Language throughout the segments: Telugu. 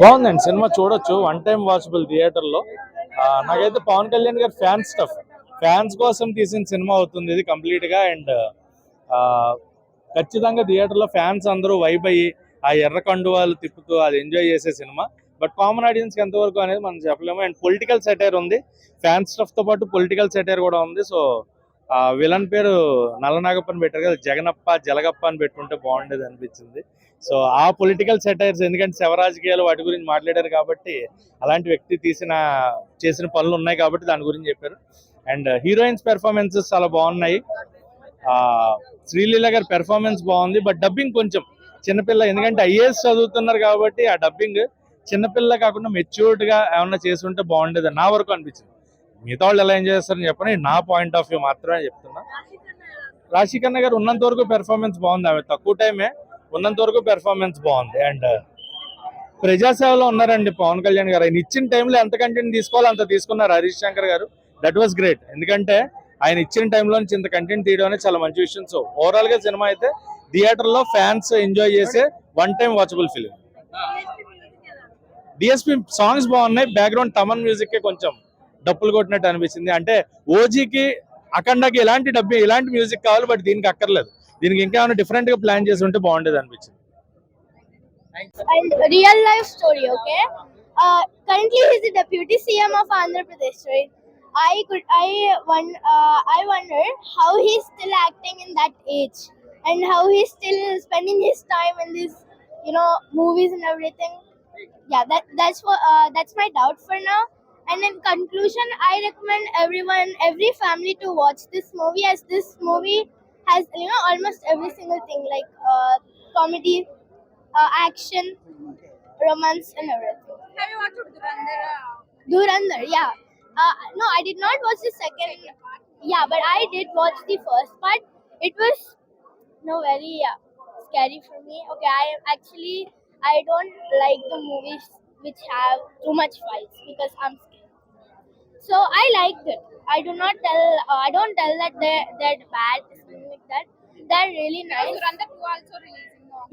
బాగుందండి సినిమా, చూడొచ్చు. వన్ టైం వాచబుల్ థియేటర్ లో. నాకైతే పవన్ కళ్యాణ్ గారు ఫ్యాన్స్ కోసం తీసిన సినిమా అవుతుంది ఇది కంప్లీట్ గా. అండ్ ఖచ్చితంగా థియేటర్ లో ఫ్యాన్స్ అందరూ వైబ్ అయ్యి ఆ ఎర్ర కండువాలు తిప్పుతూ అది ఎంజాయ్ చేసే సినిమా. బట్ కామన్ ఆడియన్స్ కి ఎంతవరకు అనేది మనం చెప్పలేము. అండ్ పొలిటికల్ సెటైర్ ఉంది, ఫ్యాన్స్ స్టఫ్ తో పాటు పొలిటికల్ సెటైర్ కూడా ఉంది. సో విలన్ పేరు నల్లనాగప్పని పెట్టారు కదా, జగనప్ప జలగప్ప అని పెట్టుంటే బాగుండేది అనిపించింది. సో ఆ పొలిటికల్ సెటైర్స్, ఎందుకంటే శవరాజకీయాలు వాటి గురించి మాట్లాడారు కాబట్టి, అలాంటి వ్యక్తి చేసిన పనులు ఉన్నాయి కాబట్టి దాని గురించి చెప్పారు. అండ్ హీరోయిన్స్ పెర్ఫార్మెన్సెస్ చాలా బాగున్నాయి. శ్రీలీల గారి పెర్ఫార్మెన్స్ బాగుంది, బట్ డబ్బింగ్ కొంచెం చిన్నపిల్ల, ఎందుకంటే ఐఏఎస్ చదువుతున్నారు కాబట్టి ఆ డబ్బింగ్ చిన్నపిల్ల కాకుండా మెచ్యూర్డ్ గా ఏమన్నా చేస్తుంటే బాగుండేది నా వరకు అనిపించింది. మిగతా వాళ్ళు ఎలా ఎంజాయ్ చేస్తారని చెప్పని నా పాయింట్ ఆఫ్ వ్యూ మాత్రమే చెప్తున్నా. రాశికన్న గారు ఉన్నంత వరకు పెర్ఫార్మెన్స్ బాగుంది, ఆమె తక్కువ టైమే ఉన్నంత వరకు పెర్ఫార్మెన్స్ బాగుంది. అండ్ ప్రజాసేవలో ఉన్నారండి పవన్ కళ్యాణ్ గారు. ఆయన ఇచ్చిన టైంలో ఎంత కంటెంట్ తీసుకోవాలో అంత తీసుకున్నారు హరీష్ శంకర్ గారు. దట్ వాస్ గ్రేట్, ఎందుకంటే ఆయన ఇచ్చిన టైంలో నుంచి ఇంత కంటెంట్ తీయడం అనేది చాలా మంచి విషయం. సో ఓవరాల్ గా సినిమా అయితే థియేటర్ లో ఫ్యాన్స్ ఎంజాయ్ చేసే one time watchable film. DSP songs బాగున్నాయి, బ్యాక్గ్రౌండ్ తమన్ మ్యూజిక్ కి కొంచెం డప్పులు కొట్టినట్టు అనిపించింది. అంటే ఓజీకి అఖండకి ఇలాంటి మ్యూజిక్ కావాలి, బట్ దీనికి అక్కర్లేదు. దీనికి ఇంకా ఏమైనా డిఫరెంట్ గా ప్లాన్ చేసి ఉంటే బాగుండేది అనిపించింది. And real life story, okay? Currently he's the deputy CM of Andhra Pradesh, right? I wonder how he's still acting in that age, and how he's still spending his time in these, movies and everything. Yeah, that's my doubt for now. And in conclusion, I recommend every family to watch this movie, as this movie has almost every single thing, like comedy, action, romance, and everything. Have you watched Dhurandhar, yeah. No, I did not watch the second. Yeah, but I did watch the first part. It was very scary for me. Okay, I don't like the movies which have too much fights because I'm scared. So I liked it. I don't tell that they're bad, something like that. They're really nice. Dhurandhar 2 also releasing now.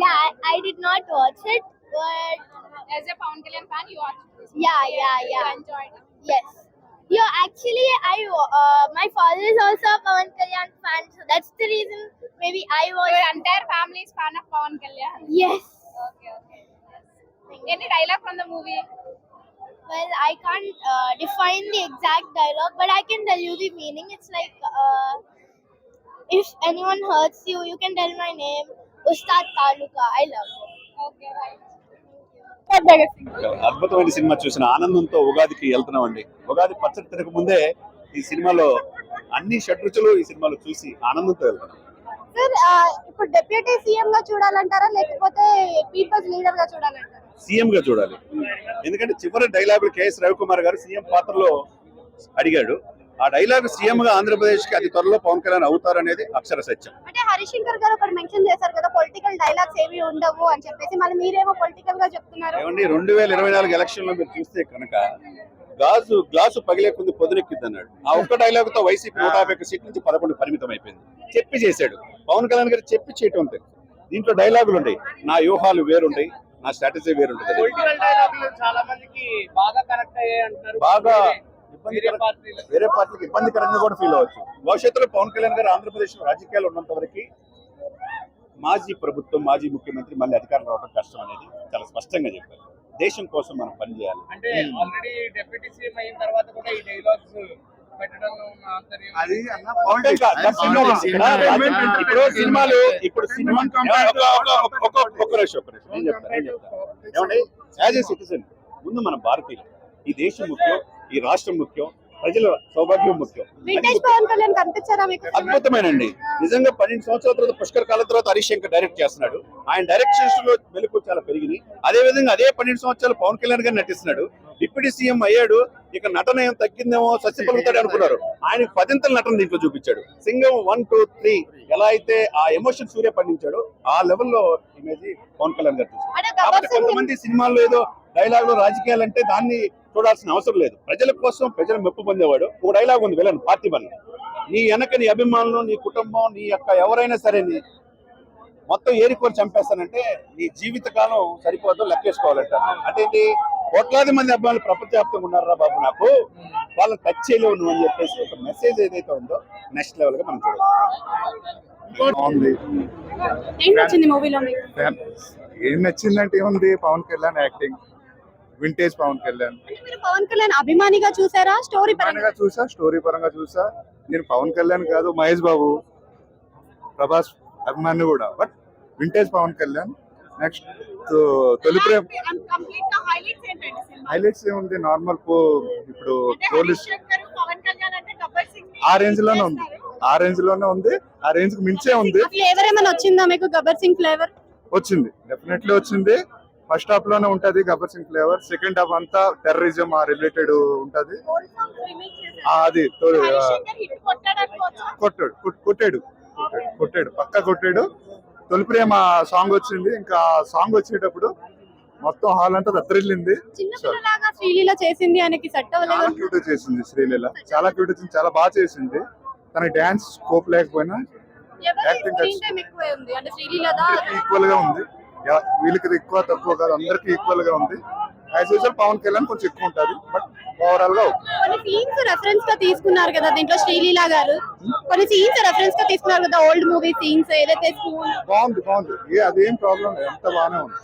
Yeah. I did not watch it, but As a Pawan Kalyan fan, you watched this. yeah. You enjoyed it. Yes. Yeah, actually, my father is also a Pawan Kalyan fan, so that's the reason maybe I So was. your entire family is fan of Pawan Kalyan. Yes. Okay. Any dialogue from the movie? Well, I can't define the exact dialogue, but I can tell you the meaning. It's like, if anyone hurts you, you can tell my name, Ustad Taluka. I love it. Okay, right. అద్భుతమైన సినిమా చూసిన ఆనందంతో ఉగాదికి వెళ్తున్నామండి. ఉగాది పచ్చడి తినక ముందే ఈ సినిమాలో అన్ని షడ్రుచులు ఈ సినిమాలో చూసి ఆనందంతో వెళ్తున్నాం. సార్, ఇప్పుడు డిప్యూటీ సీఎం గా చూడాలంటారా, లేకపోతే పీపుల్స్ లీడర్ గా చూడాలంటారా? సీఎం గా చూడాలి, ఎందుకంటే చివరి డైలాగులు కేఎస్ రవికుమార్ గారు సీఎం పాత్రలో అడిగాడు. ఆ డైలాగ్ సీఎం గా ఆంధ్రప్రదేశ్ కి అతి త్వరలో పవన్ కళ్యాణ్ అవుతారు అనేది అక్షర సత్యం. అంటే హరీష్ శంకర్ గారు ఒకటి మెన్షన్ చేశారు కదా, పొలిటికల్ డైలాగ్స్ ఏవి ఉండవు అని చెప్పేసి, మళ్ళీ మీరేమో పొలిటికల్ గా చెప్తున్నారు. ఏమండి, 2024 ఎలక్షన్ లో మీరు చూస్తే కనుక గ్లాసు పగిలే కొంది పొదునెక్కిద్ది అన్నాడు. ఆ ఒక్క డైలాగ్ తో వైసీపీ 150 సీట్ల నుంచి 11 పరిమితం అయిపోయింది. చెప్పి చేశాడు పవన్ కళ్యాణ్ గారు, చెప్పి చేయటం అంతే. దీంట్లో డైలాగులు ఉంటాయి, నా వ్యూహాలు వేరుంటాయి, నా స్ట్రాటజీ వేరుంటుంది. బాగా వేరే పార్టీకి ఇబ్బందికరంగా కూడా ఫీల్ అవ్వచ్చు. భవిష్యత్తులో పవన్ కళ్యాణ్ గారు ఆంధ్రప్రదేశ్ లో రాజకీయాలు ఉన్నంత వరకు మాజీ ప్రభుత్వం, మాజీ ముఖ్యమంత్రి మళ్ళీ అధికారం రావడం కష్టం అనేది చాలా స్పష్టంగా చెప్పారు. దేశం కోసం మనం పనిచేయాలి. అంటే ఆల్రెడీ డిప్యూటీ సీఎం అయిన తర్వాత కూడా ఈ డైలాగ్స్ పెట్టడంలో ఉన్న ఆంతర్యం అది ఇప్పుడు సినిమాలు ఏమండి, యాజ్ ఏ సిటిజన్ ముందు మన భారతీయులు, ఈ దేశం ముఖ్యం, ఈ రాష్ట్రం ముఖ్యం, ప్రజల సౌభాగ్యం ముఖ్యం. అద్భుతమేనండి, నిజంగా 12 సంవత్సరాల తర్వాత పుష్కర కాలం తర్వాత హరీష్ శంకర్ డైరెక్ట్ చేస్తున్నాడు. ఆయన డైరెక్షన్స్ లో మెలకు చాలా పెరిగింది. అదే విధంగా అదే 12 సంవత్సరాలు పవన్ కళ్యాణ్ గారు నటిస్తున్నాడు. డిప్యూటీ సీఎం అయ్యాడు, ఇక నటన ఏం తగ్గిందేమో, సస్య పలుకుతాడు అనుకున్నారు. ఆయన 10ంతల నటన దీంట్లో చూపించాడు. సింగం 1, 2, 3 ఎలా అయితే ఆ ఎమోషన్ సూర్య పండించాడు, ఆ లెవెల్లో ఇమేజ్ పవన్ కళ్యాణ్ గారు చూస్తారు. కాబట్టి కొంతమంది సినిమాల్లో ఏదో డైలాగులు రాజకీయాలు అంటే దాన్ని చూడాల్సిన అవసరం లేదు. ప్రజల కోసం ప్రజలు మెప్పు పొందేవాడు. ఒక డైలాగ్ ఉంది విలన్ పార్టీ వల్ల, నీ వెనక నీ అభిమానులు, నీ కుటుంబం, నీ యొక్క ఎవరైనా సరే మొత్తం ఏరికోరి చంపేస్తానంటే నీ జీవితకాలం సరిపోదు లెక్కేసుకోవాలంట. అంటే ఏంటి, కోట్లాది మంది అబ్బాయిలు ప్రపంచవ్యాప్తంగా ఉన్నారా బాబు, నాకు వాళ్ళని టచ్ చేయలేవు నువ్వు అని చెప్పేసి ఒక మెసేజ్ ఏదైతే ఉందో నెక్స్ట్ లెవెల్ గా మనం చూడాలి. ఏం నచ్చింది మూవీలో మీకు? ఏం నచ్చిందంటే ఏముంది, పవన్ కళ్యాణ్ యాక్టింగ్, వింటేజ్ పవన్ కళ్యాణ్. అంటే మీరు పవన్ కళ్యాణ్ అభిమానిగా చూసారా, స్టోరీ పరంగా? పరంగా చూసా, స్టోరీ పరంగా చూసా. నేను పవన్ కళ్యాణ్ కాదు, మహేష్ బాబు, ప్రభాస్ అభిమాని కూడా, but vintage Pawan Kalyan. Next Tholi Prema complete గా హైలైట్స్ ఏంటండి సినిమా? హైలైట్స్ ఏముంది, నార్మల్ ఇప్పుడు అంటే పోలీస్ హరీష్ శంకర్, పవన్ కళ్యాణ్ అంటే గబ్బర్ సింగ్ ఆ రేంజ్ లోనే ఉంది, ఆ రేంజ్ లోనే ఉంది, ఆ రేంజ్ కు మించే ఉంది. ఫ్లేవర్ ఏమైనా వచ్చిందా మీకు, గబ్బర్ సింగ్ ఫ్లేవర్? వచ్చింది, డెఫినెట్లీ వచ్చింది. ఫస్ట్ హాఫ్ లోనే ఉంటది Gabbar Singh flavour, second half అంతా టెర్రరిజం ఆ రిలేటెడ్ ఉంటది. అది హరీష్ శంకర్ హిట్ కొట్టాడు అనుకోవచ్చా? కొట్టాడు పక్కా కొట్టాడు. తొలి ప్రేమ సాంగ్ వచ్చింది, ఇంకా సాంగ్ వచ్చేటప్పుడు మొత్తం హాల్ అంతా దత్తరిల్లింది. చిన్నపిల్లలాగా శ్రీలీల చేసింది ఆయనకి సెట్ చాలా అవ్వలేదు. క్యూట్ చేసింది శ్రీలీల, చాలా క్యూట్ వచ్చింది, చాలా బాగా చేసింది. తన డాన్స్ స్కోప్ లేకపోయినా యాక్టింగ్ స్క్రీన్ టైం ఎక్కువే ఉంది, అంటే శ్రీలీలదా? ఈక్వల్ గా ఉంది. వీళ్ళకి ఎక్కువ తక్కువ కాదు, అందరికి ఈక్వల్ గా ఉంది. యాజ్ యూజువల్ పవన్ కళ్యాణ్ కొంచెం ఎక్కువ ఉంటది, బట్ ఓవరాల్ గా కొన్ని సీన్స్ రెఫరెన్స్ గా తీసుకున్నారు కదా దీంట్లో శ్రీలీల గారు, కొన్ని సీన్స్ రెఫరెన్స్ గా తీసుకున్నారు కదా ఓల్డ్ మూవీ సీన్స్, ఏదైతే స్కూల్ బాగుంది. అదేం ప్రాబ్లం లేదు, అంత బాగానే ఉంది.